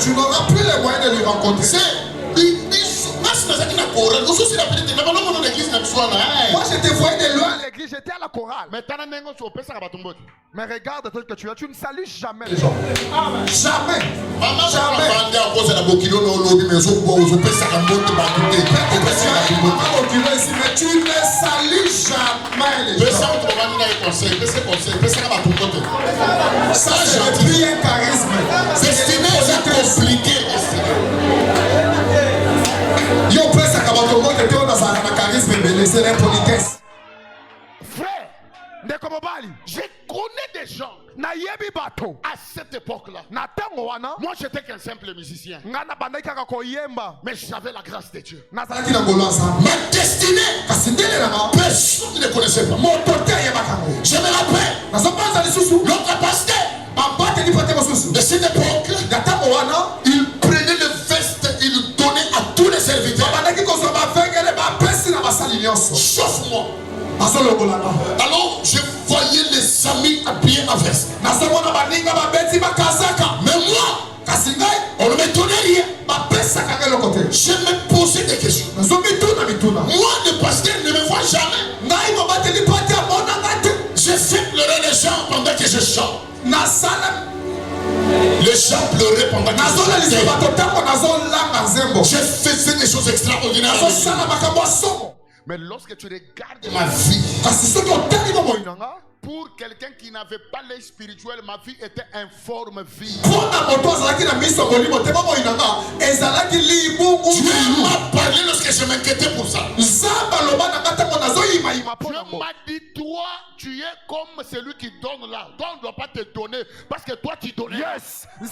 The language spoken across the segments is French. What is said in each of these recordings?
tu n'auras plus les moyens de lui rencontrer. Moi je te voyais de loin à l'église, j'étais à la chorale. Mais regarde tel que tu es, tu ne salues jamais les gens. Jamais. Jamais. Mais tu ne salues jamais les gens. Ça c'est plus un charisme. Destiné à compliqué. Yo pesa kama tomo que tu as un charisme mais c'est l'impolitesse. Frère, je connais des gens à cette époque-là. Moi j'étais qu'un simple musicien. Mais j'avais la grâce de Dieu. Ma destinée, personne ne le connaissait pas. Je me rappelle, l'autre pasteur, de cette époque, il prenait le veste, il donnait à tous les serviteurs. Sauf moi. Alors je voyais les amis habillés en veste. Mais moi, on ne me donnait rien. Je me posais des questions. Moi, le pasteur ne me voit jamais. Je fais pleurer les gens pendant que je chante. Les gens pleuraient pendant que je faisais des choses extraordinaires. Mais lorsque tu regardes ma vie, pour quelqu'un qui n'avait pas l'œil spirituel, ma vie était informe vie. Dieu m'a parlé lorsque je m'inquiétais pour ça. Dieu m'a dit, toi, tu es comme celui qui donne là. Toi, on ne doit pas te donner parce que toi, tu donnes. Yes. Il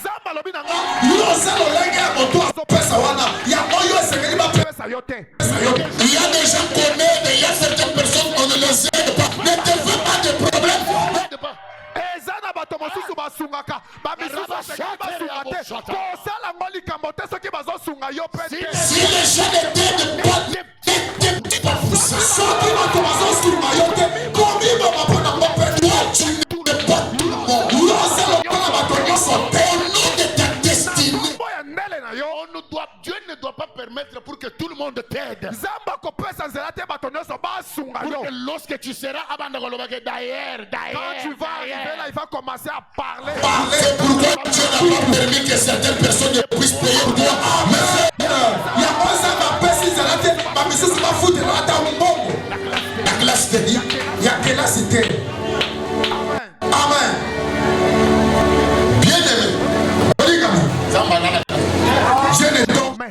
y a des gens qu'on aide, il y a certaines personnes, on ne les aide pas. Ne te fais pas de problème. Si les gens ne t'aident pas, ne t'aident pas pour ça. Toi, tu n'aides pas tout le monde. Au nom de ta destinée, Dieu ne doit pas permettre pour que tout le monde t'aide. Pour que lorsque tu seras d'ailleurs, quand tu vas arriver là, il va commencer à parler. C'est pourquoi Dieu n'a pas permis que certaines personnes ne puissent payer pour toi. La classe de Dieu. Il y a que la cité. Amen. Bien aimé. Je ne dors pas.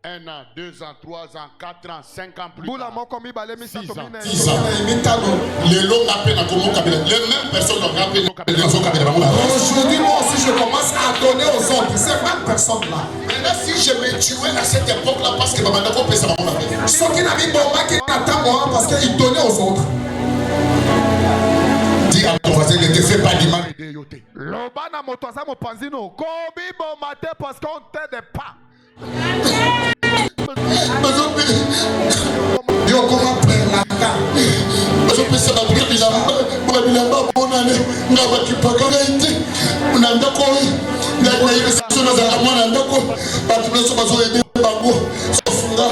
1 an, 2 ans, 3 ans, 4 ans, 5 ans plus tard. 6 ans. Les mêmes personnes aujourd'hui, moi aussi, je commence à donner aux autres. Ces mêmes personnes-là. Maintenant, si je me tuais à cette époque-là, parce que ma maman peut ça, ceux qui n'avaient pas qui n'attendent moi parce qu'ils donnaient aux autres. Dis à ton voisin, ne te fais pas du mal. Parce qu'on t'aide pas. Yo comment prendre la carte. Je peux savoir que bilamba bonane ngaba kipaka ite. Unanda ko ngaba ile sona za mwana ndako. Batu beso bazo ede bango. Sofunga.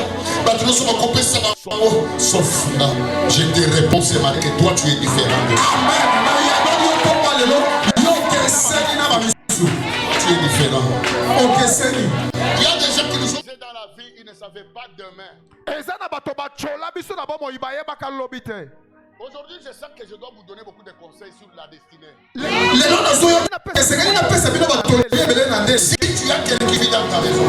Batu beso bakopesa bango. Sofunga. Je te réponds ce matin que toi tu es différent. Amen. Tu es différent. Ok, Seigneur. Il y a des gens qui nous ont fait dans la vie, ils ne savaient pas demain. Aujourd'hui, je sens que je dois vous donner beaucoup de conseils sur la destinée. Si tu as quelqu'un qui vit dans ta maison,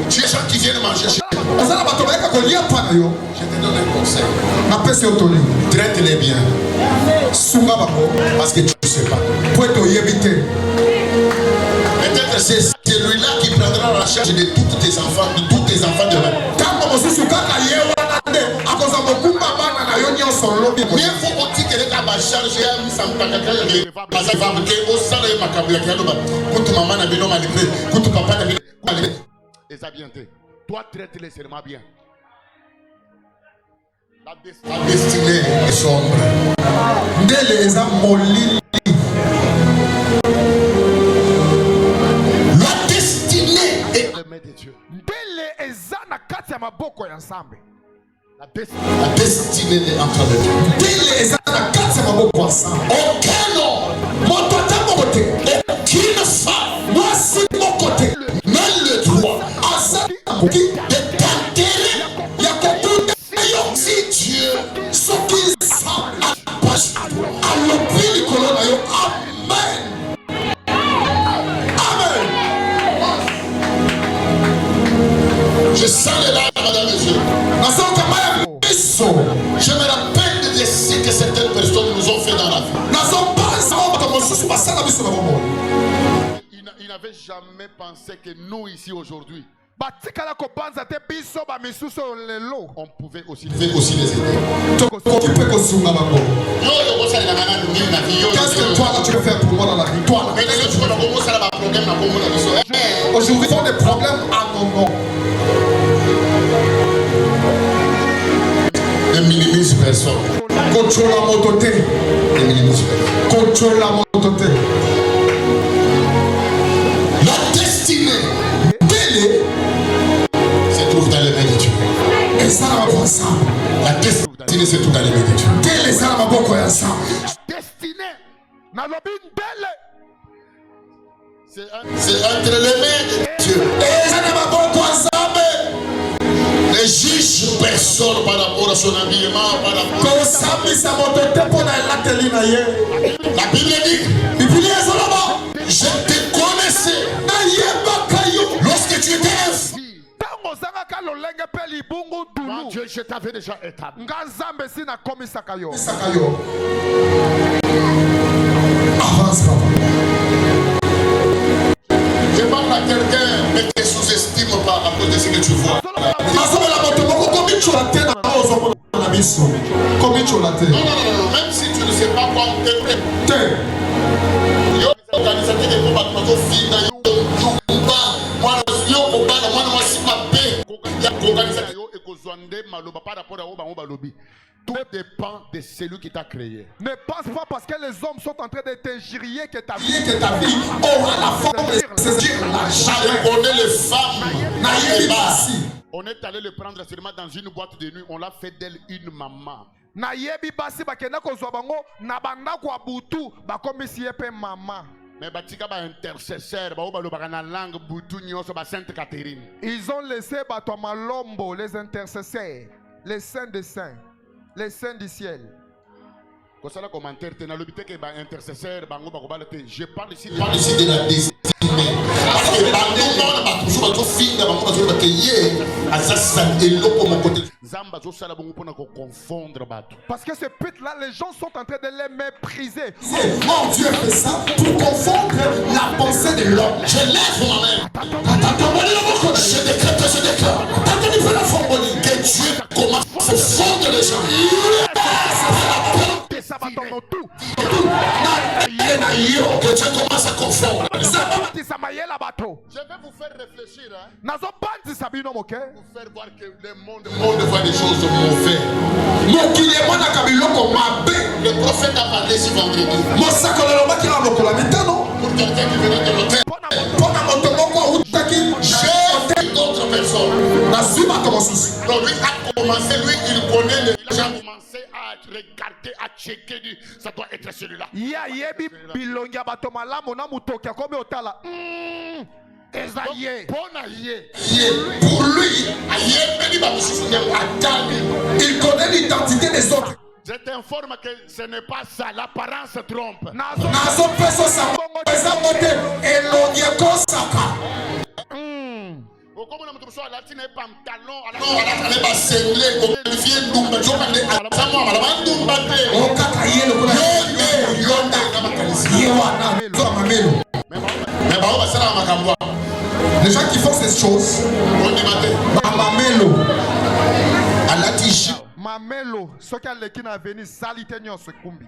tu es gens qui viennent manger chez toi. Je te donne un conseil. Traite-les bien. Parce que tu ne sais pas. Peut-être c'est celui-là qui prendra la charge de tous tes enfants demain. Mais il faut aussi que les charge toi traite-les seulement bien. La destinée est sombre. maboko ya nzambe. La destinée est en train de Dieu. Aucun homme, mon côté, aucune femme, moi c'est mon côté, même le droit, à ça, de t'enterrer, il y a beaucoup si Dieu, ce qu'il sent à la page, à l'opinion du colon, amen. Amen. Je sens les larmes, madame et monsieur. Je me rappelle de ce que certaines personnes nous ont fait dans la vie. Il n'avait jamais pensé que nous ici aujourd'hui, on pouvait aussi les aider. Qu'est-ce que toi là tu veux faire pour moi dans la vie? Toi là. Aujourd'hui, ils ont des problèmes à mon nom. Ne minimise personne. Contrôle la mototé. Ne minimise personne. Contrôle la mototé. La destinée télé se trouve dans les mains de Dieu. Et ça va voir ça. La destinée se trouve dans les mains de Dieu. Télé ça va beaucoup à ça. Destinée. Na lobine télé. C'est entre les mains de Dieu. Et ça va beaucoup à ça. Ne juge personne par rapport à son habillement, par rapport à sa la Bible dit, je te connaissais lorsque tu étais enfant. Dieu, je t'avais déjà établi. Avance, papa. Je parle à quelqu'un, mais ne sous-estime pas à cause de ce que tu vois. Non, non, non, même si tu ne sais pas quoi tout dépend de celui qui t'a créé. Ne pense pas parce que les hommes sont en train de t'injurier que ta vie aura la forme de saisir l'argent. On est les femmes. On est allé le prendre seulement dans une boîte de nuit. On l'a fait d'elle une maman. Nayebi basi bakenda kozwa bango na banda kwa butu bakomisi yepe mama. Mais batika ba intercesseur ba obalobaka na langue butu nyonso ba Sainte Catherine. Ils ont laissé bato malombo les intercesseurs, les saints des saints, les saints du ciel. Kosala commentaire te na lobité ke ba intercesseur bango bakobala te. Je parle ici de la destinée. Parce que ce pute-là, les gens sont en train de les mépriser. Mon Dieu fait ça pour confondre la pensée de l'homme. Je lève ma main. Je décrète, je déclare. Que Dieu commence à fondre les gens. Que Dieu commence à confondre. Je vais vous faire réfléchir. Vous faire voir que le monde voit des choses mauvaises. Le prophète a parlé ce vendredi. Pour quelqu'un qui venait de l'hôtel. J'ai d'autres personnes. Donc lui a commencé, lui il connaît le. Il a commencé à regarder, à checker. Ça doit être celui-là. Pour lui, il connaît l'identité des autres. Je t'informe que ce n'est pas ça, l'apparence trompe. Les gens qui font ces choses, Mamelo, ce qui a l'équipe à venir, salite nyonso kumbi.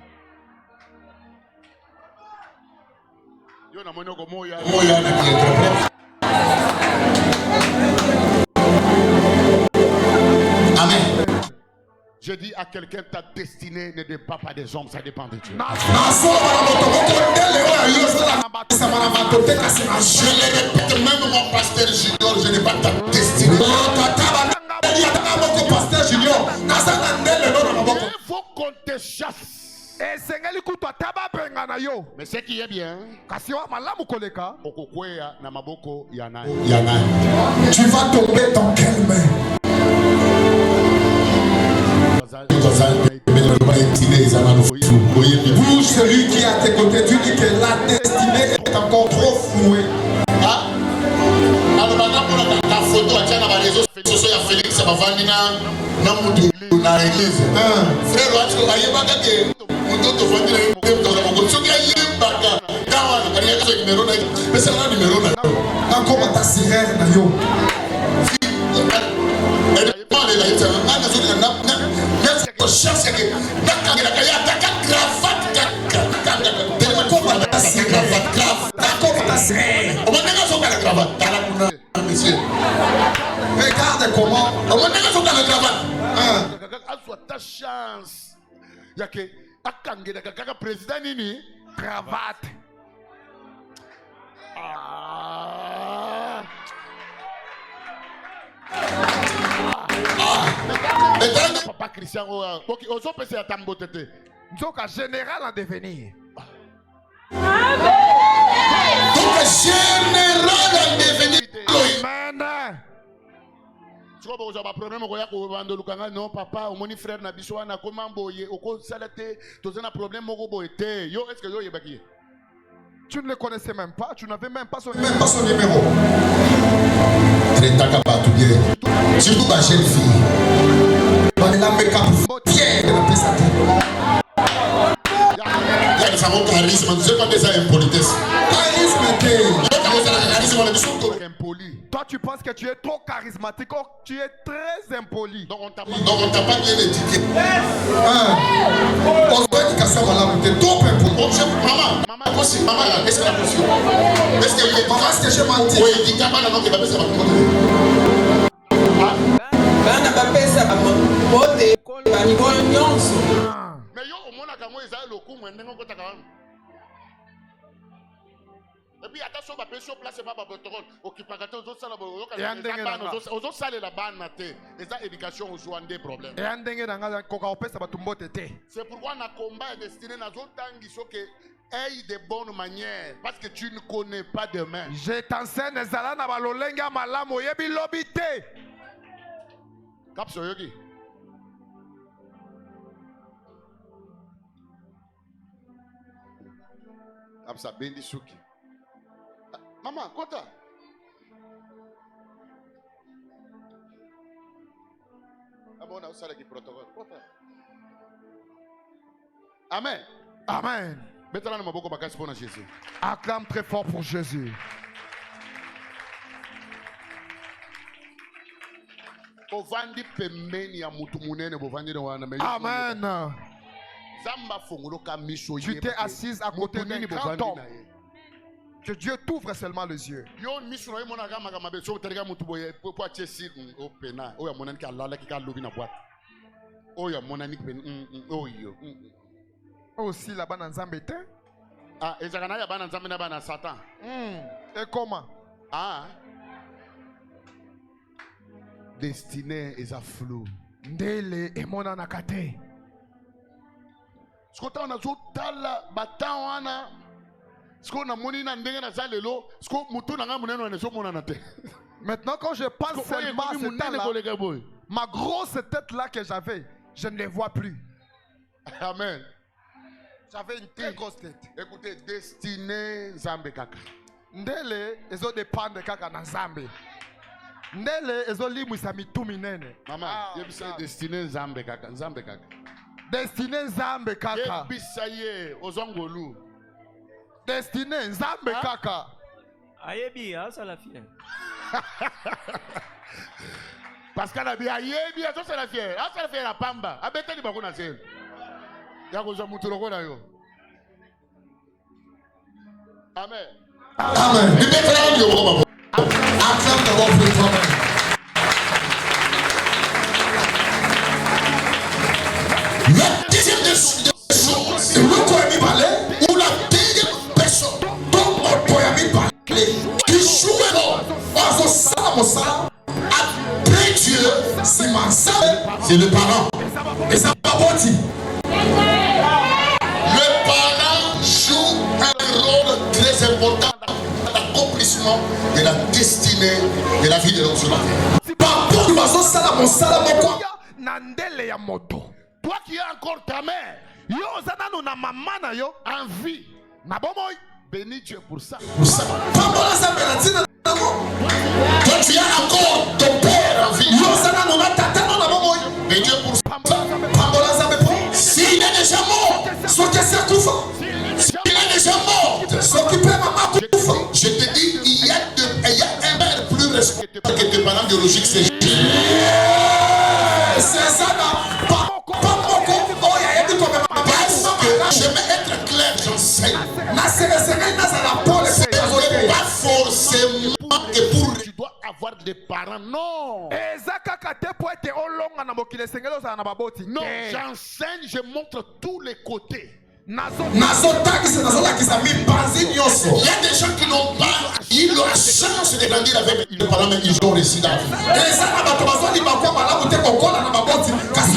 Yo na monoko moya. Amen. Je dis à quelqu'un, ta destinée ne dépend pas des hommes, ça dépend de Dieu. Je le répète, même mon pasteur junior, je n'ai pas ta destinée. na yo. Mais ce qui est bien, Kasi wa malamu koleka. okokwea na maboko ya nani? Tu vas tomber dans quelle main? Pour celui qui est à tes côtés, tu dis que la destinée est encore trop flouée. Photo à na réseaux sociaux ya Félix bavandi na mutu na église. Frère watu ayebaka ke mutu vandi na mutu na mutu soki ayebaka kawa na kariya so numéro na pesa na numéro na Encore ta sirène na yo. elle parle la yeta ana so na ko cherche que nakangela kaya taka cravate kaka Encore ta sirène. Encore ta sirène. on va so kala cravate tala kuna monsieur. Regarde comment. On va so kala cravate. Aswa ta chance. Yake akangela kaka président nini? Cravate. Papa Christian, ozo pese ya tambo tete. Nzoka général en devenir. Donc général en devenir. Amen. Tu vois, j'ai un problème, non, papa, au mon frère n'a pas de comment boyer, au cours de salaté, tu as un problème, mon été. Yo, est-ce que yo, yebaki? Tu ne le connaissais même pas, tu n'avais même pas son numéro. Trenta capatu bien. Surtout ma jeune fille. On est là, mais cap fier de la pesate. Il y a un charisme, je ne sais pas déjà impolitesse. Impoli. Toi, tu penses que tu es trop charismatique, or tu es très impoli. Donc, on t'a pas bien éduqué. On doit éducation à la beauté. Trop impoli. Maman, est-ce que la possible? Est-ce que maman, est-ce que j'ai menti? Oui, il dit qu'à la langue, il va faire ça. Mais yo, au moins, quand ils ont le coup, moi, et puis attention, ma pression place pas ma pétrole. Occupagateur aux autres salles, aux autres salles la banne maté. Et ça, éducation aux joueurs des problèmes. Et un dingue dans la coca au pesa batumbo tete. C'est pourquoi na combat est destiné à d'autres tangues qui que aille de bonne manière parce que tu ne connais pas demain. Je t'enseigne zala na balolenga malamo yebi lobité. Cap soyogi. Absa bendi suki. Maman, kota. Abona usala ki protocole. Kota. Amen. Amen. Maintenant, nous avons bakasi pour Jésus. Acclame très fort pour Jésus. Ovandi pembeni ya mutu munene bovandi na wana. Amen. Tu t'es assise à côté d'un grand homme. Que Dieu t'ouvre seulement les yeux. Aussi là-bas dans Zambété. Ah, et Satan. Et comment? Ah. Destinée est à flou. Ndele et mon anakate. Ce qu'on a tout tala batan wana. Ce qu'on a moni na ndenge na zalelo. Ce qu'on mutu na ngamu neno ne so mona nate. Maintenant quand je pense seulement à cette tête-là, ma grosse tête là que j'avais, je ne les vois plus. Amen. J'avais une très grosse tête. Écoutez, destinée Zambé kaka. Ndele ezo dépendre kaka na Zambé. Ndele ezo limwisa mitumi nene. Mama, yebisa destinée Zambé kaka, Zambé kaka. Destiné Nzambe kaka. Yebisaye ozongolu. Destiné Nzambe kaka. Ayebi, ça la fière. Parce qu'elle a dit ayebi, ça la fière. Ça la fière la pamba. Abete ni bakuna sel. Yako za mutu loko na yo. Amen. Amen. Acclame d'abord pour toi-même. La deuxième des choses, ou la deuxième personne dont on peut parler, qui joue après Dieu, c'est ma soeur, c'est le parent. Et ça va pas. Le parent joue l'accomplissement de la destinée de la vie de l'homme sur la terre. Partout bazosala mosala moko Nandele ya moto. Toi qui es encore ta mère, yo zanano na maman na yo en vie. Na bomoy, bénis Dieu pour ça. pambola nzambe na ntina nango. Toi tu as encore ton père en vie. Yo zanano na tata no na bomoi. Bénis Dieu pour ça. Pambola nzambe po. S'il est déjà mort, Soki asi akufa. s'il est déjà mort, Soki mpe mama akufa. je te dis, il y a un père plus respectable que tes parents biologiques, c'est Jésus. C'est ça na pamoko oyo ayebi komema Parce que je vais être clair, j'enseigne. nasengesengeli nazala pole Ce mpe n'est pas forcément que pour Tu dois avoir des parents. Non. eza kaka te po ete olonga na mokili esengeli ozala na baboti Non, te. j'enseigne, je montre tous les côtés. nazotangisa nazolakisa mipanzi nyonso. il y a des gens qui n'ont pas eu la chance de grandir avec les parents, mais ils ont réussi dans la vie. eza na bato bazoliba kwa malamu te kokola na baboti kasi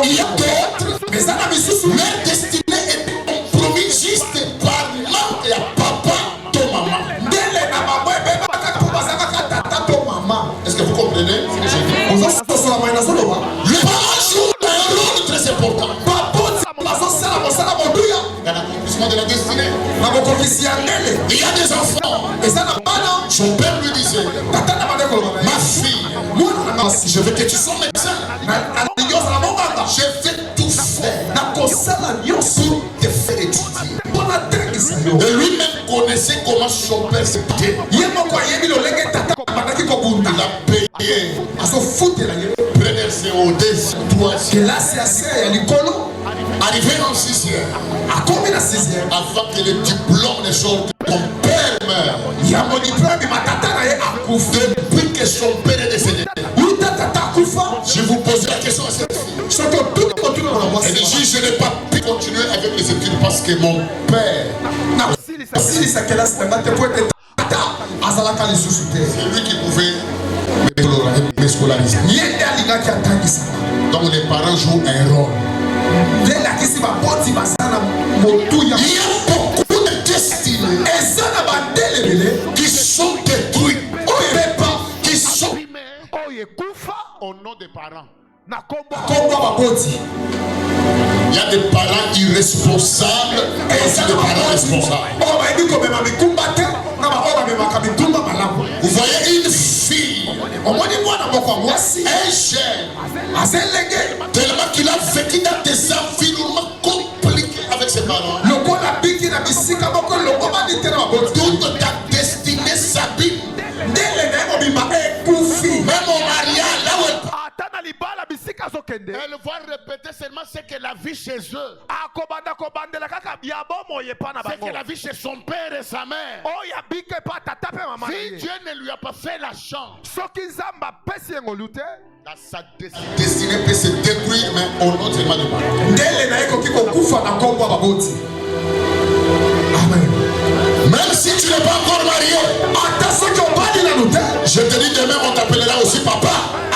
Il y a d'autres, eza na misusu leur destinée est compromise juste par manque ya papa, ton maman. ndele na mamo ebeba kaka po baza kaka tata to mama. Est-ce que vous comprenez ce que je dis? ozososola mai nazoloba Les parents jouent un rôle très important baboti bazosala mosala moduya dans l'accomplissement de la destinée. na bokokisi ya ndele. Il y a des enfants, eza na bana son père lui disait, tata na bande koloba ma fille, mwana na ngasi je veux que tu sois médecin. nalingi ozala monganga Je vais tout faire nakosala nyonso pour te faire étudier. mpo natengisa yo. Et lui-même connaissait comment son père se battait. ye moko ayebi lolenge tata bandaki kobunda Il a payé azofutela ye première COD, troisième. kelasi ya se ya likolo Arrivé en sixième, akomi na 6e avant que le diplôme ne sorte, ton père meurt. ya modiplome matata na ye akufa Depuis que son père est décédé, uta tata akufa je vous pose la question à cette fille. soki otuni kotuna na Elle mwasi dit, je n'ai pas pu continuer avec les études parce que mon père, nakosilisa kelasi na nga te po ete tata azalaka lisusu te c'est lui qui pouvait me scolariser. ye nde alingaki atangisaka Donc les parents jouent un rôle. nde elakisi baboti baza na motuya Il y a beaucoup de destinées eza na bandele ebele qui sont détruites, oyo epepa qui sont Oye, kufa au nom des parents. na kombo kombwa baboti. Il y a des parents irresponsables et aussi des parents responsables. oyo bayebi komema mikumba te na baoyo bamemaka mikumba malamu. Vous voyez une fille, omoni mwana moko ya mwasi un jeune, aza elenge tellement qu'il a vécu dans des environnements compliqués avec ses parents. lokola biki na bisika moko elongomani te na baboti. Toute ta destinée s'abîme. ndele na ye mobimba ekufi. Même au mariage, là où elle ata na libala bisika azokende Elle va répéter seulement ce que la vie chez eux. akobanda kobandela kaka ya bomoi epa na C'est bango que la vie chez son père et sa mère. oyo abika epa tata mpe mama na Si ye Dieu ne lui a pas fait la chance, soki nzambe apesi ye ngolu te dans sa destinée, destinée peut se détruire, mais au nom seulement de Dieu. ndele na ye ekoki kokufa na nkombo ya baboti. amen. Même si tu n'es pas encore marié, ata soki obali nanu te. je te dis demain on t'appellera aussi papa.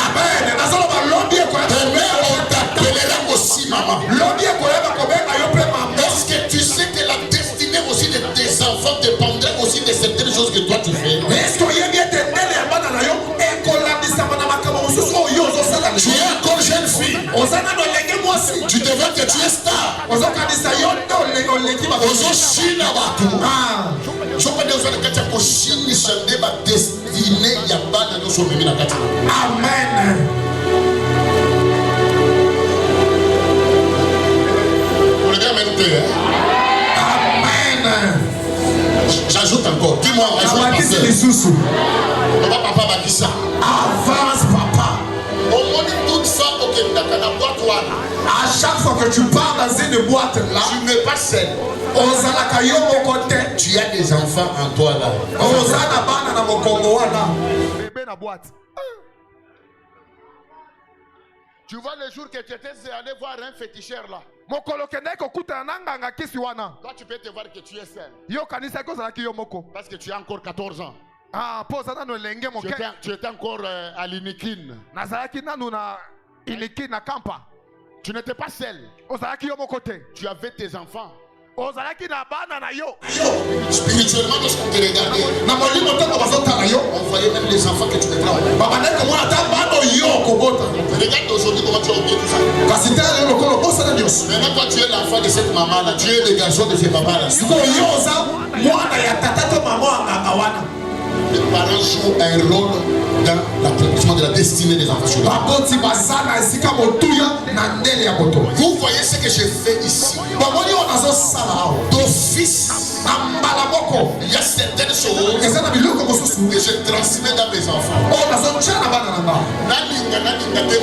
amen. nazoloba lobi ekoyeba Demain on t'appellera aussi maman. lobi ekoyeba kobenga yo mpe mama. Est-ce que tu sais que la destinée aussi de tes enfants dépendrait aussi de certaines choses que toi tu fais? est-ce que oyebi ete ndele ya bana na yo ekolandisama na makambo mosusu oyo ozosala Tu es encore jeune fille. oza nano elenge mwasi. Tu devrais que tu es star. ozokanisa yo nde oleki Ozoshina bato. Ah. Soka nde ozala kati ya koshinisa nde badestine ya bana nyonso omemi na kati. amen. Olega même te. amen. J'ajoute encore. Dis-moi, rajoute amakisi pasteur. lisusu. Papa, papa bakisa. avance papa. Omoni toute femme okendaka na boîte wana. à chaque fois que tu pars dans une boîte là, Tu n'es pas seul. ozalaka yo moko te. Tu as des enfants en toi là. oza na bana na mokongo wana. bebe na boîte tu vois le jour que tu étais allé voir un féticheur là. mokolo kendaki kokutana na nganga kisi wana Toi, tu peux te voir que tu es seul. yo kanisaki ozalaki yo moko Parce que tu as encore 14 ans. ah mpo oza nano elenge moke Tu étais encore à l'Inikine. nazalaki nanu na iliki na kampa Tu n'étais pas seul. ozalaki yo moko te Tu avais tes enfants. ozalaki na bana na yo Spirituellement, lorsqu'on te regardait, na molimo ntango envoyer même les enfants que tu mettras. Regarde aujourd'hui comment tu as oublié tout ça. Maintenant, toi, tu es l'enfant de cette maman-là. Tu es le garçon de ce papa-là. Les parents jouent un rôle dans l'accomplissement de la destinée des enfants. Vous voyez ce que j'ai fait ici. D'office, il y a certaines choses que je transmets dans mes enfants.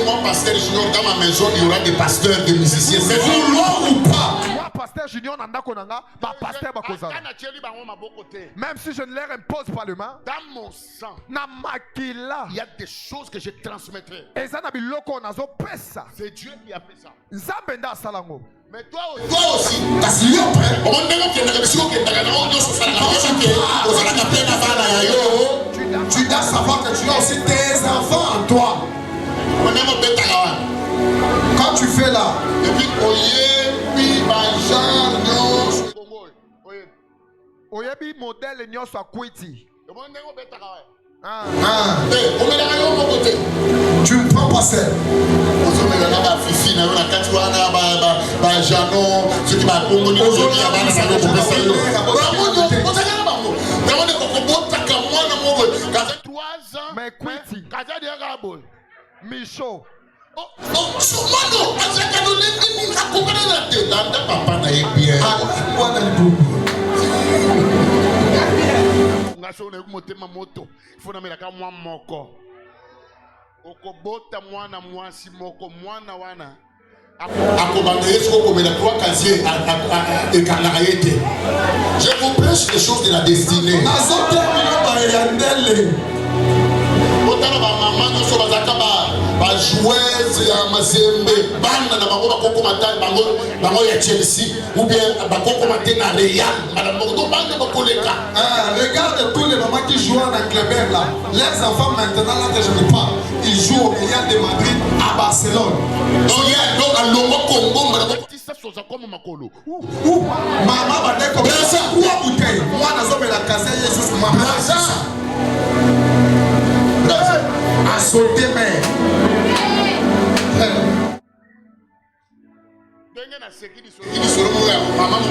Moi, pasteur Junior, dans ma maison, il y aura des pasteurs, des musiciens. C'est vouloir ou pas. Pasteur Junior nanda konanga, ba pasteur bakozala. Même si je ne leur impose pas le main, dans mon sang, na makila, il y a des choses que je transmettrai. ezana biloko nazo pesa. C'est Dieu qui a fait ça. Nzambe nda salango. Mais toi aussi, tu dois savoir que tu as aussi tes enfants en toi. Quand tu fais là, et puis oyebi modèle nyonso akwiti. tu ne prends pas celle. Mais kwiti, Michaud. moto fona melaka mwa moko okobota mwana mwasi moko mwana wana akobanda yesu kokomela trois casier ekangaka ye te. Je vous prêche les choses de la destinée. Otala bamama nyonso bazalaka bajoueuse ya mazembe bana na bango bakokoma te bango ya Chelsea ou bien bakokoma te na Real malamoto bana bakoleka. Regarde tous les mamans qui jouent en Angleterre là. Les enfants maintenant là que je ne parle, ils jouent au Real de Madrid à Barcelone. Donc à Longo Congo maman va dire comme ça. Où a bouteille? Moi nazobe la casa Jesus maman. À sauter mais.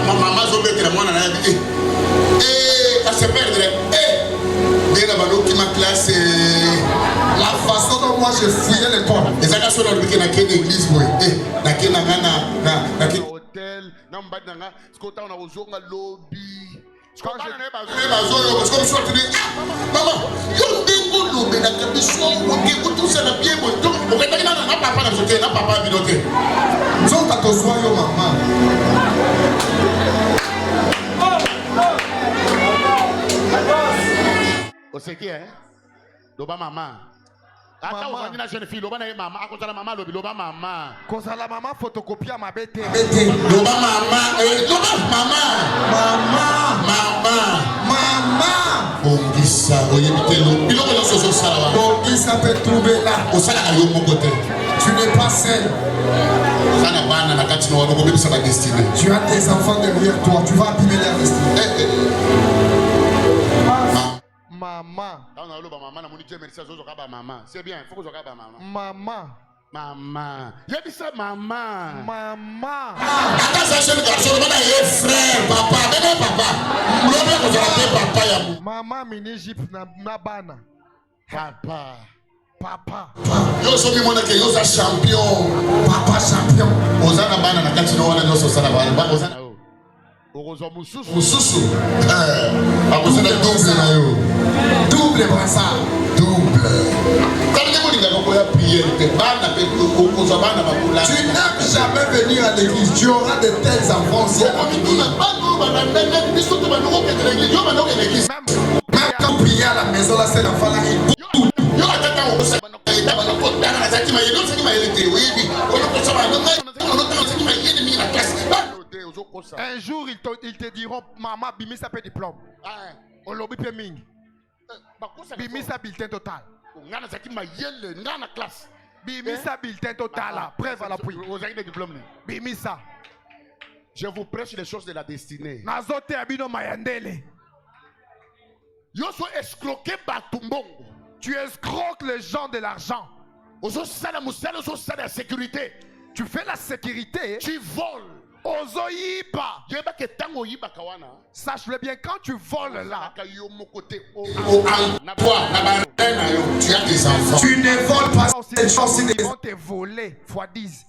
Maman zobetela mwana na ye a se perdre ndenge baloki ma classe La façon dont moi je fouillais l'école. ezaka so nalobiki nakende église boye nakendanga na hotel na mbadi nanga sikota na kozonga lobi. Maman, yo ndenge olobelaka biso okekotosala bien boye okendaki na papa na biso te na papa bino te nzoka tozwa yo mama. Oseki loba mama. Ata ozangi na jeune fille loba na ye mama akozala mama lobi loba mama. Kozala mama photocopie ma bete. Loba mama loba mama. Bongisa oyebitelo biloko nyonso ozosala wa. Bongisa peut trouver là. Osalaka yo moko te. Tu n'es pas seul. Sana bana na kati na wana okobebisa ba destinée. Tu as tes enfants derrière toi. Tu vas abîmer leur destinée. Maman. C'est bien, il faut que je regarde maman. Maman. Maman. Il y a dit ça, maman. Maman. Maman mini jeep na bana. Papa. Papa. Yo so mi mona ke yo za champion. Papa champion. Ozana bana na kati na wana nyoso sala bana. Ozana Mususu. Akozana double na yo. Double brassard. Double. Tu n'aimes jamais venir à l'église. Tu auras de tels enfants. Même quand prier à la maison, là, c'est l'enfant là. Un jour, ils te diront, maman, bimi ça peut diplôme. On l'a bien mis. Bimi ça bulletin total. Bimi ça bulletin total. Preuve à l'appui. Bimi ça. Je vous prêche les choses de la destinée. Nazote abino mayandele. Yo so escroquer batumbongo. Tu escroques les gens de l'argent. Ozo sala musala, ozo sala sécurité. Tu fais la sécurité. Tu voles. Ozoyiba. Yeba ke tango yiba kawana. Sache-le bien, quand tu voles là, Yo mo côté o. Toi, tu as des enfants. Tu ne voles pas ces choses. ils vont te voler. Fois 10.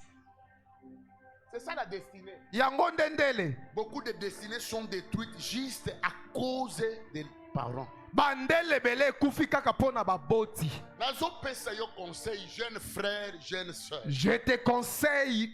C'est ça la destinée. Yango ndendele. Beaucoup de destinées sont détruites juste à cause des parents. Bandele bele kufi kaka pona baboti. Nazo pesa yo conseil, jeune frère, jeune soeur. Je te conseille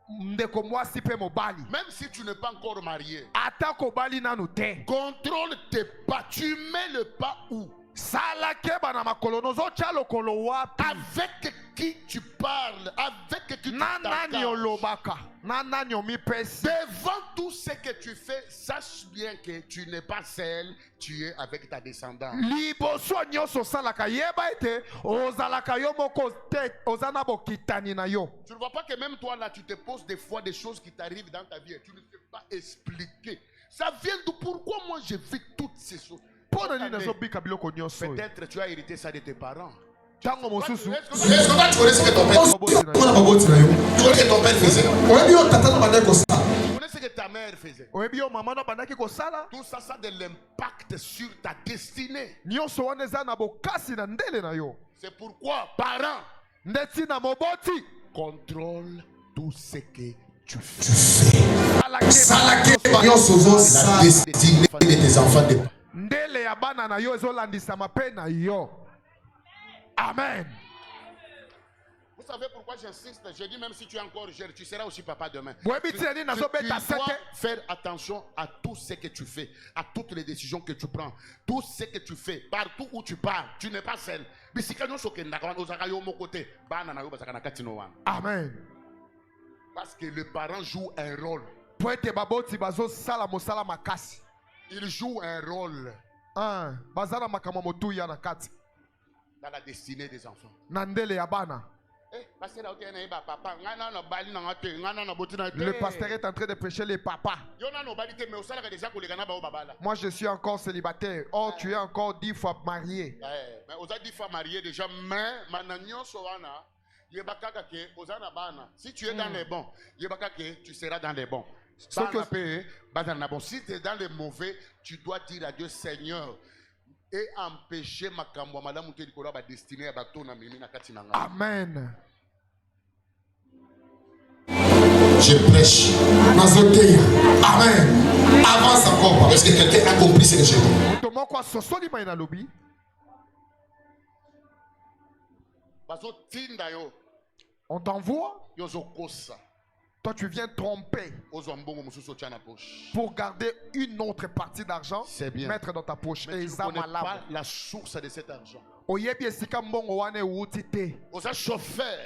ndeko mwasi pe mobali. Même si tu n'es pas encore marié, Ata kobali nanu te. contrôle tes pas. Tu mets le pas où? Sala keba na makolo nozo chalo kolo wapi. Avec qui tu parles, avec qui tu Nanani t'engages. olobaka. Nanani omipesi. Devant tout ce que tu fais, sache bien que tu n'es pas seul, tu es avec ta descendance. Liboso nyonso salaka yeba ete ozalaka yo moko te ozana bokitani na yo. Tu ne vois pas que même toi là, tu te poses des fois des choses qui t'arrivent dans ta vie et tu ne sais pas expliquer. Ça vient de pourquoi moi je vis toutes ces choses. Peut-être tu as hérité ça de tes parents. Tango mosusu. Est-ce que toi, tu connais ce que ton père faisait? Tu connais ce que ton père faisait? Tu connais ce que ta mère faisait? Oyebi mama na bandaki kosala. Tout ça, ça a de l'impact sur ta destinée. Nyonso wana eza na bokasi na ndele na yo. C'est pourquoi, parents, Ndeti na moboti. contrôle tout ce que tu fais. La destinée de tes enfants dépend. Ndele ya bana na yo ezolandisama pe na yo. Amen. Vous savez pourquoi j'insiste? Je dis même si tu es encore jeune, tu seras aussi papa demain. Tu Tu dois faire attention à tout ce que tu fais, à toutes les décisions que tu prends, tout ce que tu fais, partout où tu pars, tu n'es pas seul. Amen. Parce que le parent joue un rôle. Poete baboti bazo sala mosala makasi. Il joue un rôle Bazana makama motu ya na kati. dans la destinée des enfants. Nandele ya bana. Le pasteur est en train de prêcher les papas. Moi je suis encore célibataire. Oh, tu es encore 10 fois marié. Mais aux 10 fois marié déjà, mais si tu es dans les bons, tu seras dans les bons. Si tu es dans les mauvais, tu dois dire à Dieu, Seigneur, et empêcher ma kambo madame te dikola ba destiné ba tona mimi na kati nanga. Amen. Je prêche. Amen. Avance encore. Est-ce que quelqu'un a compris ce que je dis? On t'envoie. Toi, tu viens tromper pour garder une autre partie d'argent, mettre dans ta poche. Mais tu ne connais pas la source de cet argent. Aux chauffeur.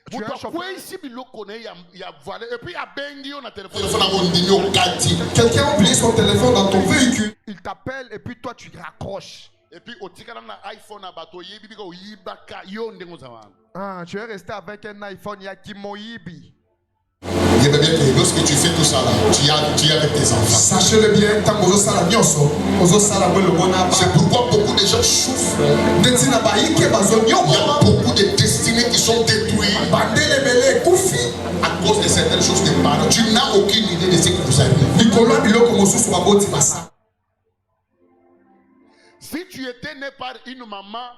Tu es un chauffeur. Quelqu'un a oublié son téléphone dans ton véhicule. Il t'appelle et puis toi tu raccroches. Et puis tu es resté avec un iPhone Yakimoyibi. Lorsque tu fais tout ça là, tu es avec tes enfants. Sachez-le bien, c'est pourquoi beaucoup de gens souffrent. Il y a beaucoup de destinées qui sont détruites à cause de certaines choses des parents. Tu n'as aucune idée de ce qui vous arrive. Si tu étais né par une maman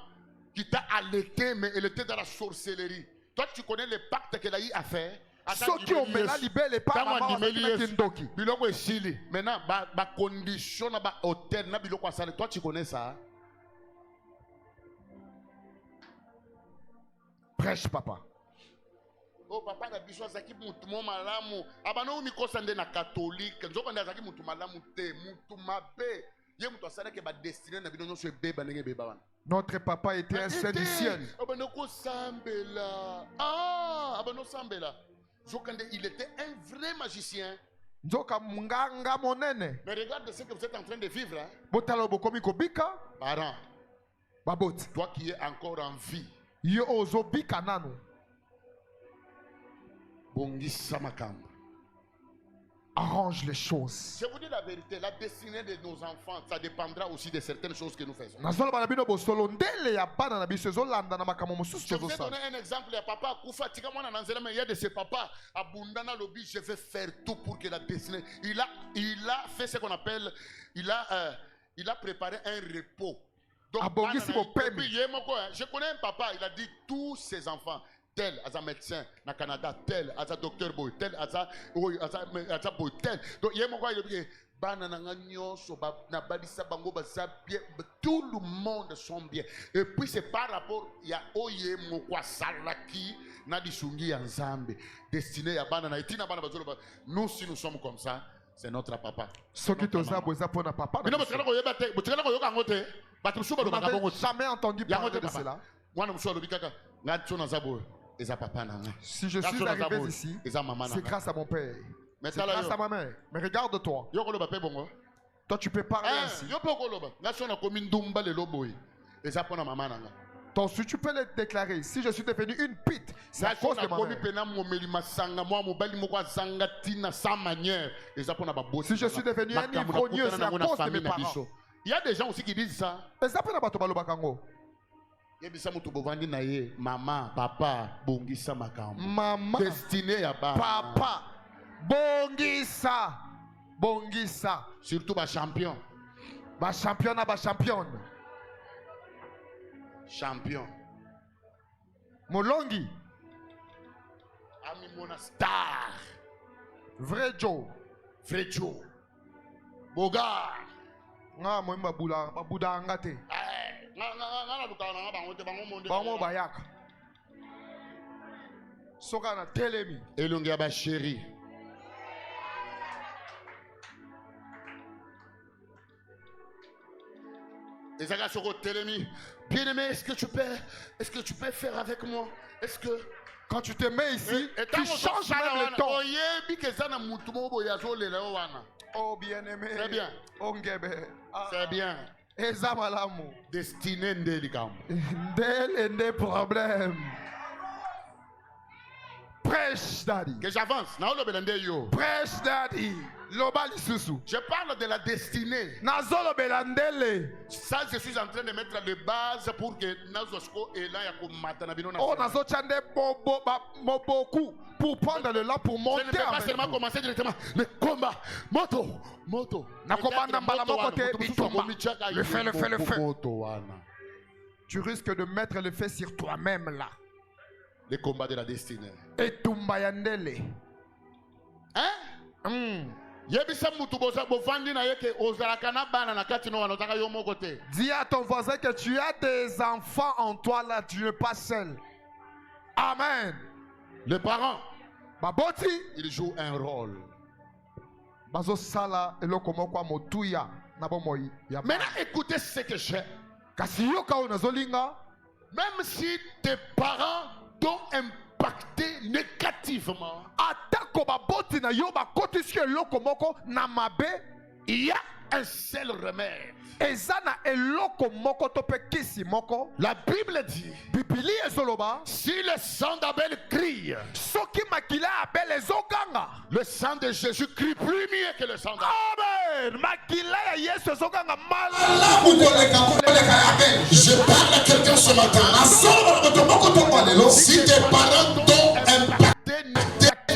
qui t'a allaité, mais elle était dans la sorcellerie, toi tu connais les pactes qu'elle a eu à faire. Ceux qui ont la libelle pas biloko esili maintenant ba condition na ba hôtel na biloko asale. Toi tu connais ça? Prêche papa. Oh papa na biso azaki mutu mo malamu abana umi kosa nde na catholique nzoko nde azaki mutu malamu te mutu mabe ye mutu asala ke ba destiné na bino nyonso ebeba ndenge ebeba wana. Notre papa était un saint du ciel. Abana ko sambela abana sambela. Il était un vrai magicien. Mais regarde ce que vous êtes en train de vivre. Parents, toi qui es encore en vie, bongisa makambo. arrange les choses. Je vous dis la vérité, la destinée de nos enfants, ça dépendra aussi de certaines choses que nous faisons. Je vais vous ai donné un exemple, il y a papa Koufa, il y a de ses papas, à Bundana Lobby, je vais faire tout pour que la destinée. Il a fait ce qu'on appelle, il a préparé un repos. Donc, je connais un papa, il a dit tous ses enfants. Tel as un médecin na Canada, tel as un docteur boy, tel as un boy, tel. Donc il y a mon gars, il dit tout le monde sont bien. Et puis c'est par rapport il y a oye mokwa salaki na disungi ya nzambe destiné à banana itina bana bazolo. Nous si nous sommes comme ça, c'est notre papa. Ce qui te za boza pona papa. Mais non parce que ko yeba te, botikala ko yoka ngote, batu suba do baka bongo. Jamais entendu parler de cela. Mwana muso lo bikaka, ngatso na zabo. Si je suis arrivé ici, c'est grâce à mon père. C'est grâce à ma mère. Mais regarde-toi. Toi, tu peux parler ainsi. Donc, si tu peux le déclarer, si je suis devenu une pite, c'est à cause de ma mère. Si je suis devenu un ivrognieux, c'est à cause de mes parents. Il y a des gens aussi qui disent ça. Maman, papa, bongisa makambo. Maman, destiné ya ba. Papa, bongisa, bongisa. Surtout ba champion. Ba champion na ba championne. Champion. Molongi. Ami mona star. Vrai Joe. Vrai Joe. Boga. Nga mo mbabula, babuda ngate. Bango bayaka soka na telemi elongi ya ba chéri ezaka soko telemi bien aimé, est-ce que tu peux faire avec moi, est-ce que quand tu te mets ici tu changes même le ton. Oh bien aimé, c'est bien, c'est bien. Destiné ndé problème. Prêche daddy. Que j'avance. Prêche daddy. Je parle de la destinée. Ça, je suis en train de mettre les bases pour que Nazosko et là pour prendre le là pour monter. Je ne peux pas seulement commencer directement. Mais combat, moto. Le fais. Tu risques de mettre le fait sur toi-même là. Les combats de la destinée. Et Tumbayandele. Hein? Dis à ton voisin que tu as des enfants en toi là, tu n'es pas seul. Amen. Les parents, Baboti, ils jouent un rôle. Maintenant, écoutez ce que j'ai. Même si tes parents t'ont impacté négativement, il y a un seul remède. La Bible dit, si le sang d'Abel crie, le sang de Jésus crie plus mieux que le sang d'Abel. Je parle à quelqu'un ce matin. Si tes parents t'ont impacté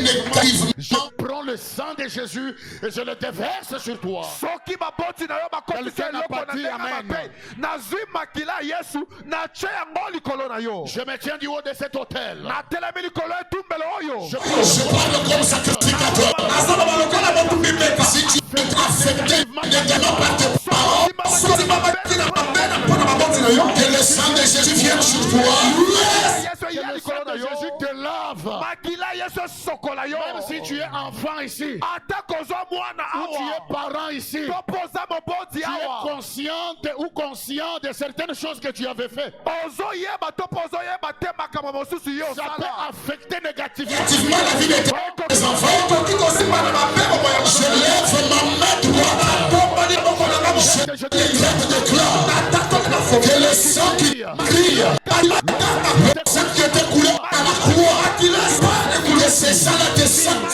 négativement, je prends le sang de Jésus et je le déverse sur toi. Quelqu'un a pas dit amen. Je me tiens du haut de cet hôtel. Je parle comme sacrificateur. Si tu es affecté négativement par tes parents, que le sang de Jésus vienne sur toi. Que le sang de Jésus te lave. Même si tu es enfant ici, ou tu es parent ici, tu es consciente ou conscient de certaines choses que tu avais fait. Ça peut affecter négativement la vie de tes enfants. Je lève ma main droite. Je déclare que le sang qui crie, le sang qui était coulé à la croix, c'est ça la descente.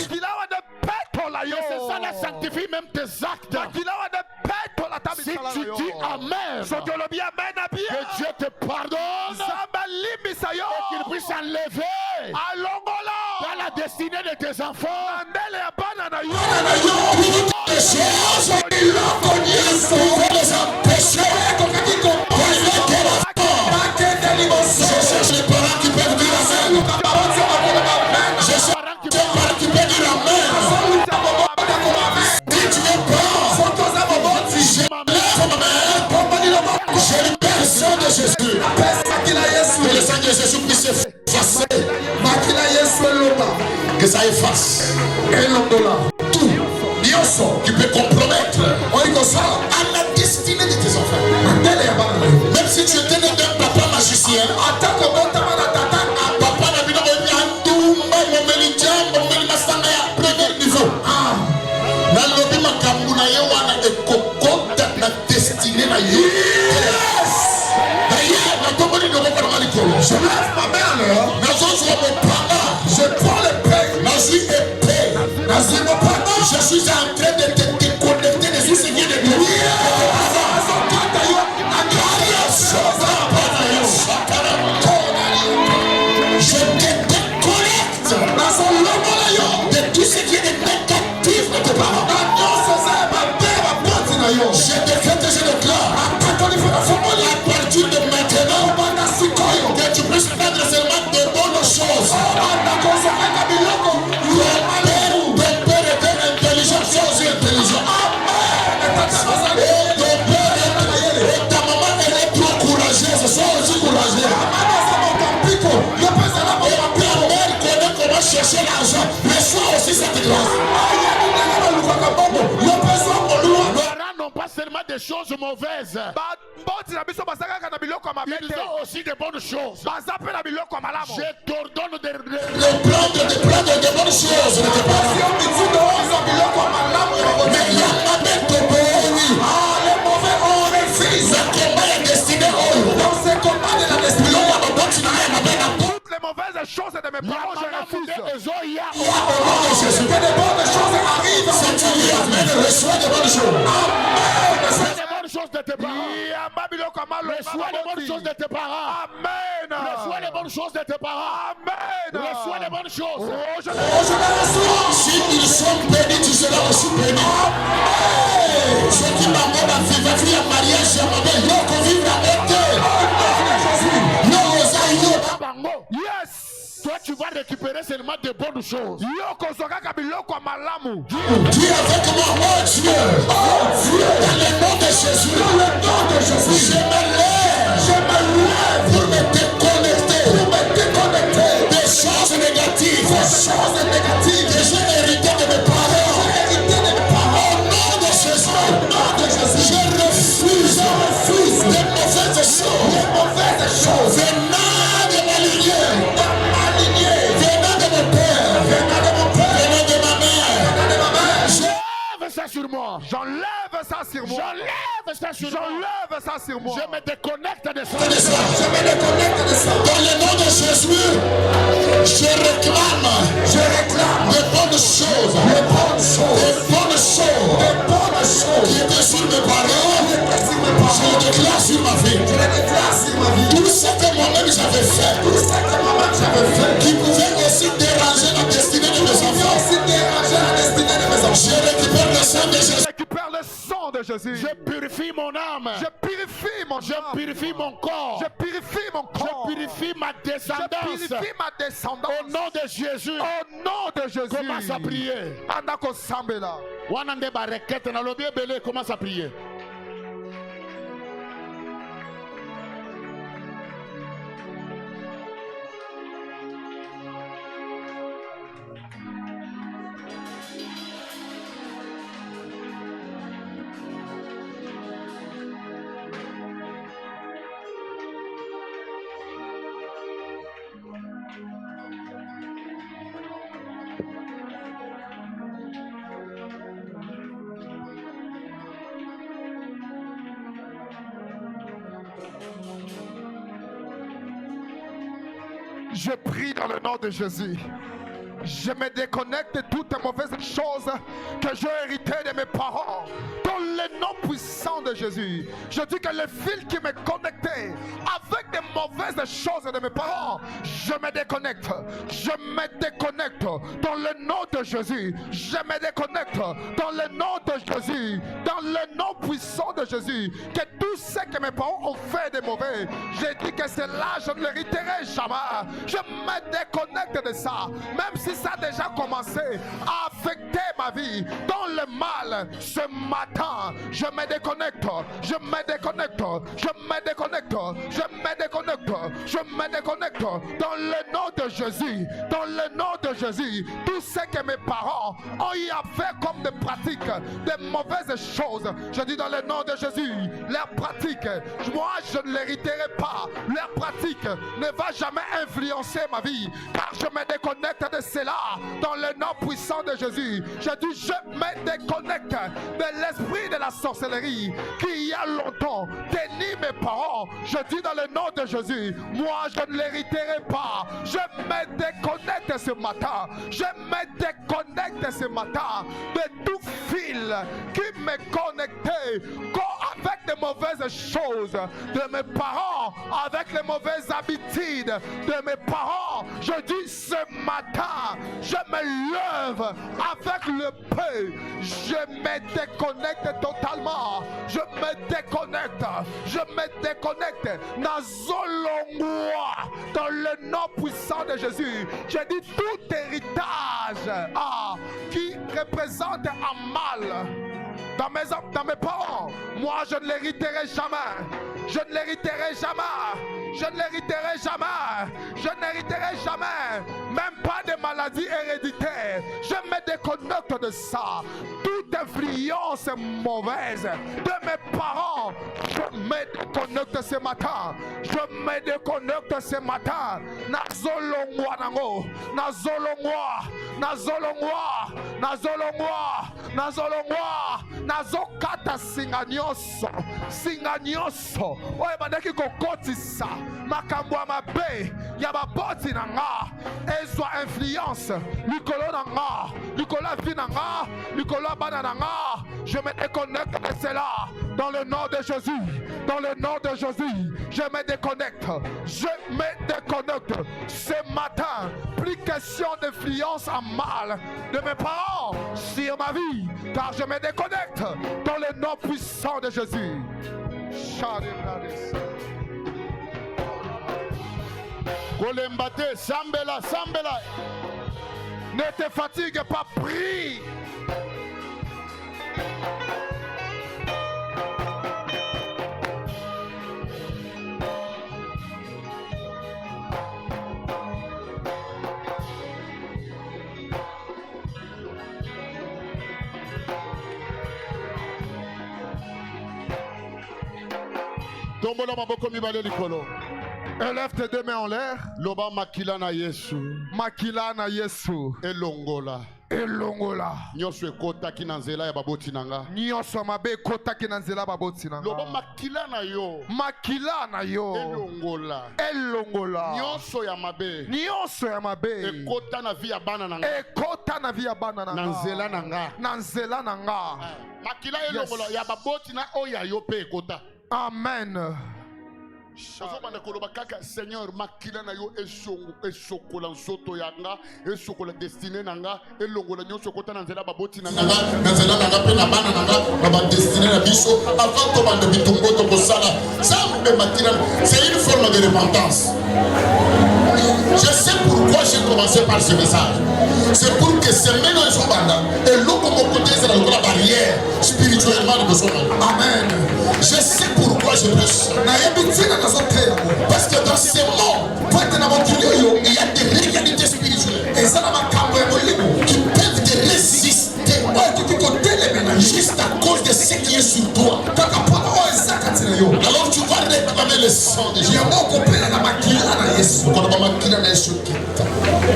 C'est ça la même tes actes. Si tu dis Amen, que Dieu te pardonne et qu'il puisse enlever dans la destinée de tes enfants que ça efface tout qui peut compromettre à la destinée de tes enfants. Même si tu étais né d'un papa magicien, papa n'a pas premier niveau. Nalobi makambu na ye wana ekokota na destinée na yo. D'ailleurs, na tomoni de mon likolo. Je lève ma main là. Je prends le pain. Je suis en train de te déconnecter de ce Seigneur de Dieu. Je te déconnecte de tout ce qui est négatif de tes parents. Je décrète et je déclare à partir de maintenant que tu puisses prendre seulement de bonnes choses. Ton père était intelligent, sois intelligent. Et ta maman elle est trop courageuse, sois aussi courageuse. Et ta mère connaît comment chercher l'argent, mais sois aussi cette grâce. Pas seulement des choses mauvaises, ils ont aussi de bonnes choses. Je t'ordonne de prendre de bonnes choses. Mais il y a les mauvais on refuse. La destinée dans ce combat de la destinée, toutes les mauvaises choses de mes parents, je refuse. Que de bonnes choses arrivent. Si tu dis Amen, reçois de bonnes choses. Reçois des bonnes choses de tes parents. Reçois les bonnes choses de tes parents. Amen. Reçois les bonnes choses de tes parents. Amen. Reçois les bonnes choses. Je les reçois. Si ils sont bénis, tu seras aussi béni. Amen. Ceux qui m'amènent à vivre un mariage, j'aimerais bien qu'on vive la bonté. Yes. Toi, tu vas récupérer seulement de bonnes choses. Dis avec moi, oh Dieu, dans le nom de Jésus, je me lève pour me déconnecter des choses négatives que j'ai hérité de mes parents. Au nom de Jésus, je refuse de mauvaises choses venant de ma lignée. Venant de mon père, venant de ma mère, j'enlève ça sur moi. J'enlève ça sur moi. J'enlève ça sur moi. Je me déconnecte de ça. Dans le nom de Jésus, je réclame de bonnes choses, qui étaient sur mes parents. Je les déclare sur ma vie. Tout ce que moi-même j'avais fait, qui pouvait aussi déranger la destinée de mes enfants. Je récupère le sang de Jésus. Je purifie mon âme. Je purifie mon Je purifie mon corps. Je purifie mon corps. Je purifie ma descendance. Au nom de Jésus. Au nom de Jésus. Commence à prier. Andako sambela. Wanande barekete na lobi ebele, commence à prier. Je prie dans le nom de Jésus. Je me déconnecte de toutes les mauvaises choses que j'ai héritées de mes parents. Dans le nom puissant de Jésus, je dis que le fil qui me connectait avec des mauvaises choses de mes parents, je me déconnecte. Je me déconnecte dans le nom de Jésus. Je me déconnecte dans le nom de Jésus. Dans le nom puissant de Jésus. Que tout ce que mes parents ont fait de mauvais, j'ai dit que cela, je ne l'hériterai jamais. Je me déconnecte de ça. Même si ça a déjà commencé à affecter ma vie dans le mal, ce matin, je me déconnecte. Je me déconnecte. Je me déconnecte. Je me déconnecte. Je me déconnecte. Dans le nom de Jésus. Dans le nom de Jésus. Tout ce que mes parents ont eu à faire comme des pratiques, des mauvaises choses, je dis dans le nom de Jésus, leurs pratiques, moi je ne l'hériterai pas. Leur pratique ne va jamais influencer ma vie, car je me déconnecte de cela dans le nom puissant de Jésus. Je dis je me déconnecte de l'esprit de la sorcellerie qui il y a longtemps dénie mes parents. Je dis dans le nom de Jésus, moi je ne l'hériterai pas. Je me déconnecte ce matin. Je me déconnecte ce matin de tout fil qui me connectait avec de mauvaises choses de mes parents, avec les mauvaises habitudes de mes parents. Je dis ce matin, je me lève avec le peu. Je me déconnecte totalement. Je me déconnecte. Je me déconnecte. Nazolongwa dans le nom puissant de Jésus. Je dis tout héritage qui représente un mal dans mes parents, moi je ne l'hériterai jamais. Je ne l'hériterai jamais. Je ne l'hériterai jamais. Je n'hériterai jamais. Même pas de maladies héréditaires. Je me déconnecte de ça. Toute influence mauvaise de mes parents, je me déconnecte ce matin. Je me déconnecte ce matin. Nazolongwa nango. Nazolongwa. Nazolongwa. Nazolongwa. Nazolongwa. Nazokata singa nyonso. Singa nyonso. Oye bandaki kokotisa. Makambo mabe. Yaba boti nanga. Ezwa influence. Likolo nanga. Likolo vi nanga. Likolo bana nanga. Je me déconnecte de cela. Dans le nom de Jésus. Dans le nom de Jésus. Je me déconnecte. Je me déconnecte. Ce matin. Plus question d'influence en mal de mes parents sur ma vie. Car je me déconnecte. Dans le nom puissant de Jésus. Golembate, Sambela, Sambela. Ne te fatigue pas, prie. Tombola maboko mibale likolo. Élève tes deux mains en l'air. Loba makila na Yesu. Makila na Yesu. Elongola. Elongola. Nyonso ekotaki na nzela ya baboti nanga. Nyonso mabe ekotaki na nzela baboti nanga. Loba makila na yo. Makila na yo. Elongola. Elongola. Nyonso ya mabe. Nyonso ya mabe. Ekota na vi ya bana nanga. Ekota na vi ya bana nanga. Na nzela nanga. Na nzela nanga. Makila elongola ya baboti na oya yo pe ekota. Amen. Seigneur, makila na yo esokola nzoto yanga, esokola destiné nanga, elongola nyonso kota na nzela baboti nanga. Na nzela nanga pe na bana nanga, ba destiné na biso, avant to bande bitumbo to kosala. Ça me makila, c'est une forme de repentance. Je sais pourquoi j'ai commencé par ce message. C'est pour que ces mélanges sont bandants et l'eau comme au côté c'est la barrière spirituellement de besoin. Amen. Je sais pourquoi je prêche. Parce que dans ces mots, il y a des réalités spirituelles qui peuvent te résister juste à cause de ce qui est sur toi. Alors tu vas réclamer le sang de Jésus.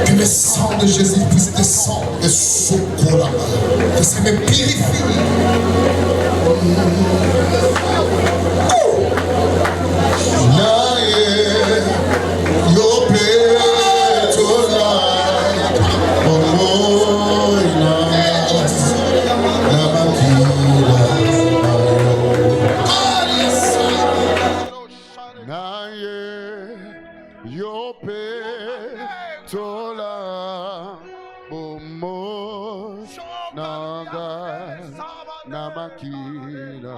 Que le sang de Jésus puisse descendre et secouer que ça me purifie. naye yope tola bomo nanga namakina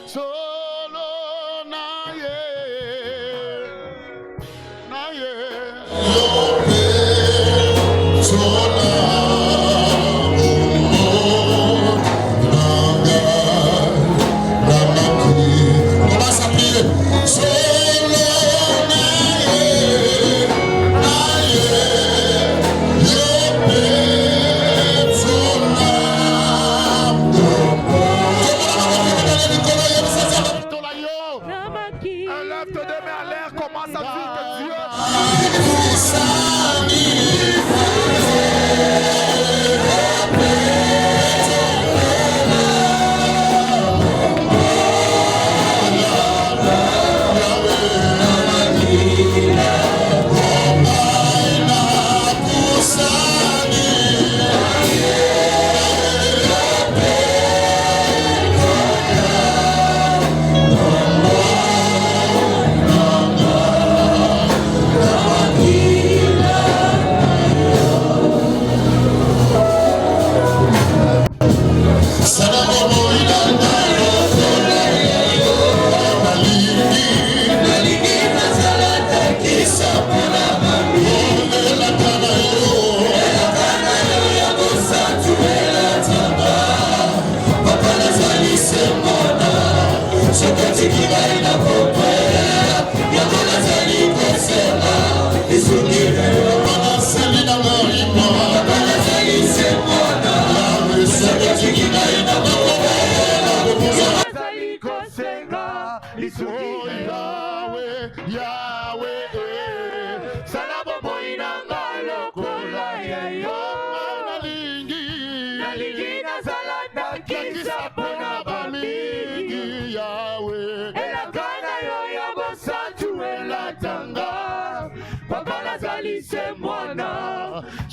solo naye yope tola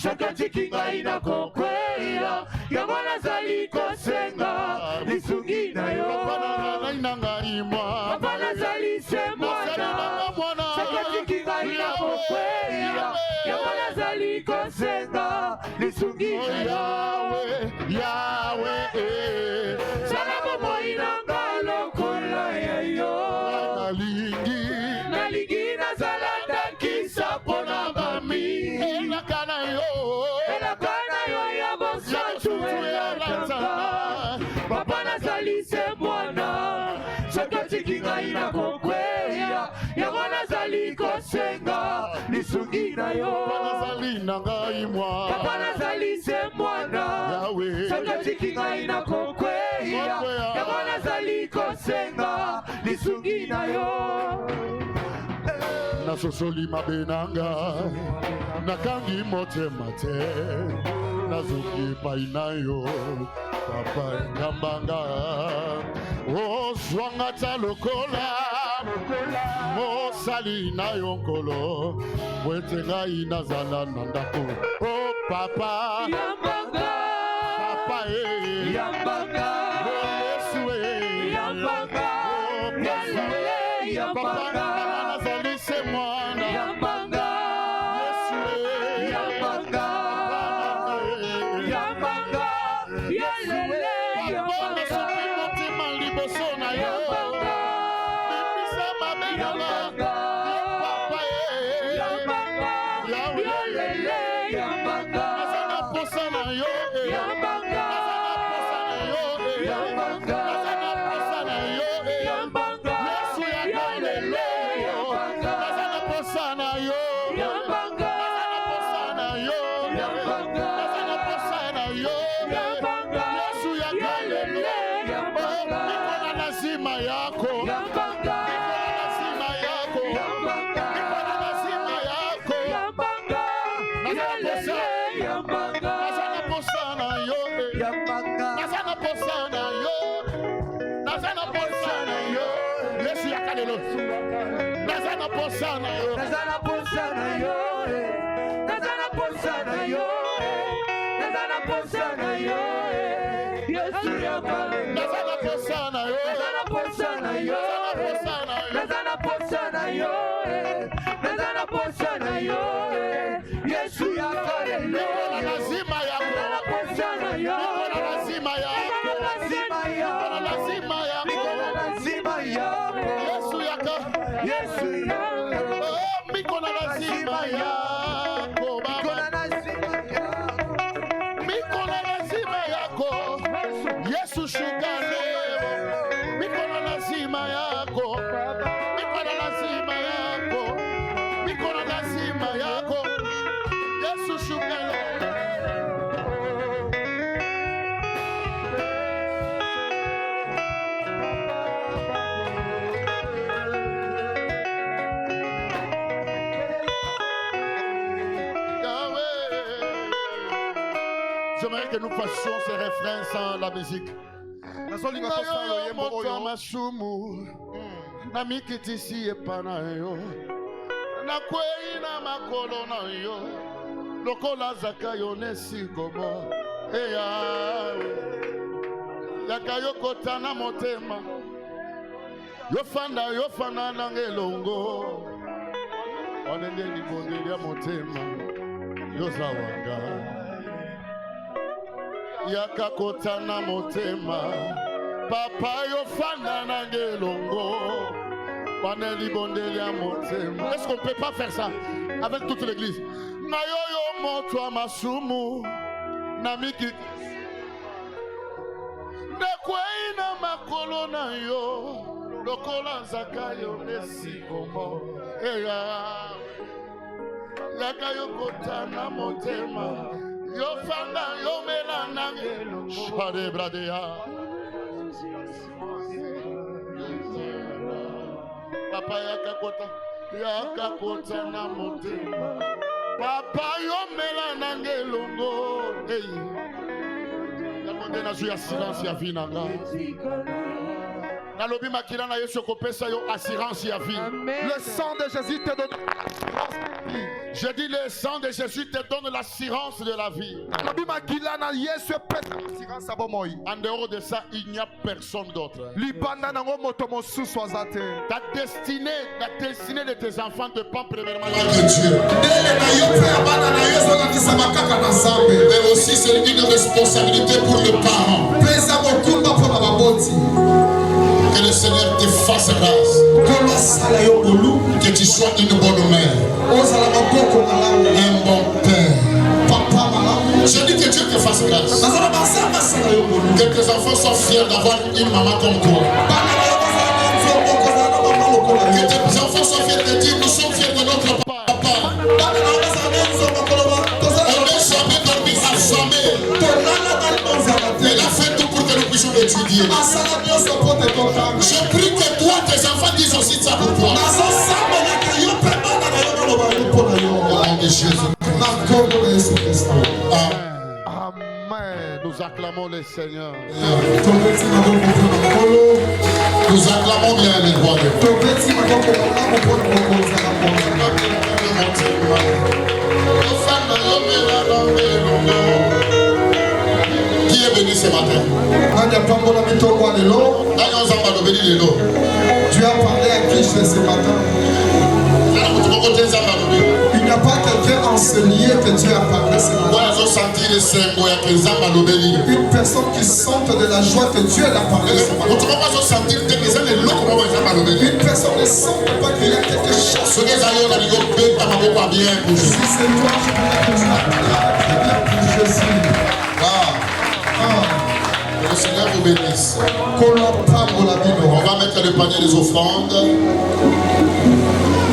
Chaka chikinga ina kokweya Yamana zali kosenga Lisugi na yo Papana zali semwana Chaka chikinga ina kokweya Yamana zali kosenga Lisugi na yo Yahweh Salamo moina ngalo kola ya yo Naligi na zalanda kisa pona bami Papa nazali se mwana Chakati kinga ina kokweya Yango nazali kosenga Lisugi na yo Papa nazali se mwana Chakati kinga ina kokweya Yango nazali kosenga Lisugi na yo Nasosoli mabenanga nakangi motema te nazuki painayo papa kambanga o swanga talokola mosali na yonkolo wetenga inazala nandako o papa Yambanga papa Yambanga Yesu Yambanga Yalele Yambanga Posana yo, Nazana posana yo, Nazana posana yo, Nazana posana yo, Yesu yamba. Nazana posana yo, Nazana posana yo, Nazana posana yo. yo, naza na posa na yo, Yesu yaka lelo, lazima yako, naza na posa na yo, lazima yako, lazima yako, lazima yako, lazima yako, Yesu yaka, Yesu yaka, miko na lazima yako, Baba, miko na lazima yako, Yesu shuka leo, miko na lazima yako, miko na lazima yako, miko na lazima yako, Yesu shuka leo. J'aimerais que nous fassions ces refrains sans la musique. Na mikitisi epana yo na kwei na makolo na yo lokola zaka yo nesikomo eya yaka yo kotana motema yo fanda na ngelongo onende libondeli ya motema yo zawanga yaka kotana motema papa yo fanda na ngelongo. Est-ce qu'on ne peut pas faire ça avec toute l'église? Nayoyo moto masumu namiki nekwei na makolo na yo lokola nzaka yo nesikomo eya yaka yo kotana motema yo fanda yo melana shade bradea. Papa yakakota na motema papa yo mela na ngelongo yakonde na zuya silence ya vie nanga nalobi makila na Yesu kopesa yo assurance ya vie. Le sang de Jésus te donne. Je dis le sang de Jésus te donne l'assurance de la vie. En dehors de ça, il n'y a personne d'autre. Ta destinée de tes enfants dépend premièrement de Dieu. Mais aussi c'est une responsabilité pour le parent. Que le Seigneur te fasse grâce. Que tu sois une bonne mère. Un bon père. Je dis que Dieu te fasse grâce. Que tes enfants soient fiers d'avoir une maman comme toi. Que tes enfants soient fiers de dire nous sommes fiers de notre papa. On est jamais dormi affamé. Il a fait tout pour que nous puissions étudier. Je prie que toi, tes enfants disent aussi ça pour toi. Au nom de Jésus. Amen. Nous acclamons le Seigneur. Nous acclamons bien les rois de Qui est venu ce matin? Tu as parlé à qui ce matin? Il n'y a pas quelqu'un enseigné que Dieu a parlé ce matin. Une personne qui sente de la joie que Dieu l'a parlé ce matin. Une personne ne sent pas qu'il y a quelque chose. Si c'est toi, je prie que Jésus. Le Seigneur vous bénisse. On va mettre le panier des offrandes.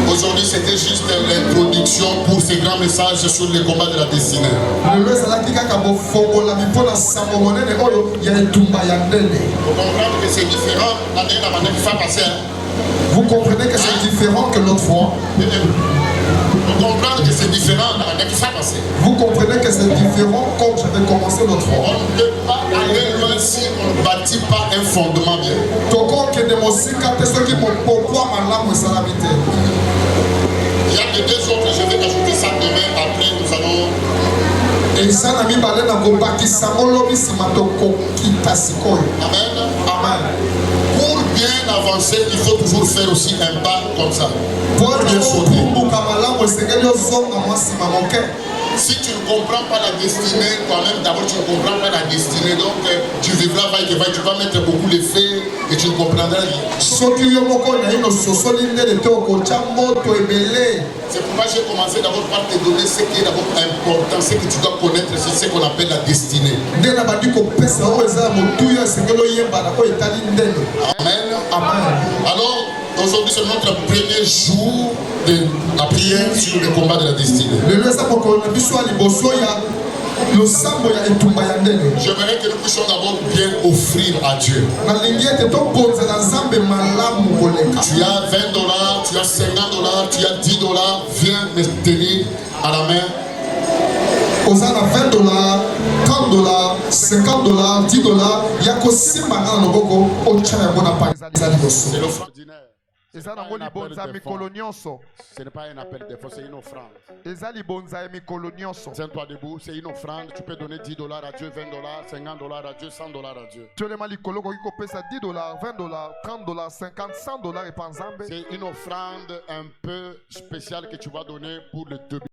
Aujourd'hui, c'était juste l'introduction pour ce grand message sur les combats de la destinée. Vous comprendre que c'est différent l'année qui va passer. Vous comprenez que c'est différent que l'autre fois. Vous comprenez que c'est différent l'année qui va passer. Vous comprenez que c'est différent comme j'avais commencé l'autre fois. On ne peut pas aller loin si on ne bâtit pas un fondement bien. Il y a que deux autres, je vais ajouter ça demain, après nous allons... Amen. Amen. Pour bien bien avancer, il faut toujours faire aussi un pas comme ça. Pour Bien sauter. sauter. Si tu ne comprends pas la destinée, toi-même d'abord tu ne comprends pas la destinée, donc tu vivras vaille, tu vas mettre beaucoup les faits et tu ne comprendras rien. C'est pourquoi j'ai commencé d'abord par te donner ce qui est d'abord important, ce que tu dois connaître, c'est ce qu'on appelle la destinée. Amen. Amen. Alors, aujourd'hui c'est notre premier jour de la prière sur le combat de la destinée. J'aimerais que nous puissions d'abord bien offrir à Dieu. Tu as $20, tu as $50, tu as $10, viens me tenir à la main. $20, $30, $50, $10, C'est l'offrande. eza nango libonza mikolo nyonso. Ce n'est pas un appel de force, c'est une offrande. Eza libonza ya mikolo nyonso. Tiens-toi debout, c'est une offrande. Tu peux donner $10 à Dieu, $20, $50 à Dieu, $100 à Dieu. Tolema likolo koki kopesa $10, $20, $30, $50, $100 epa Nzambe. C'est une offrande un peu spéciale que tu vas donner pour le début.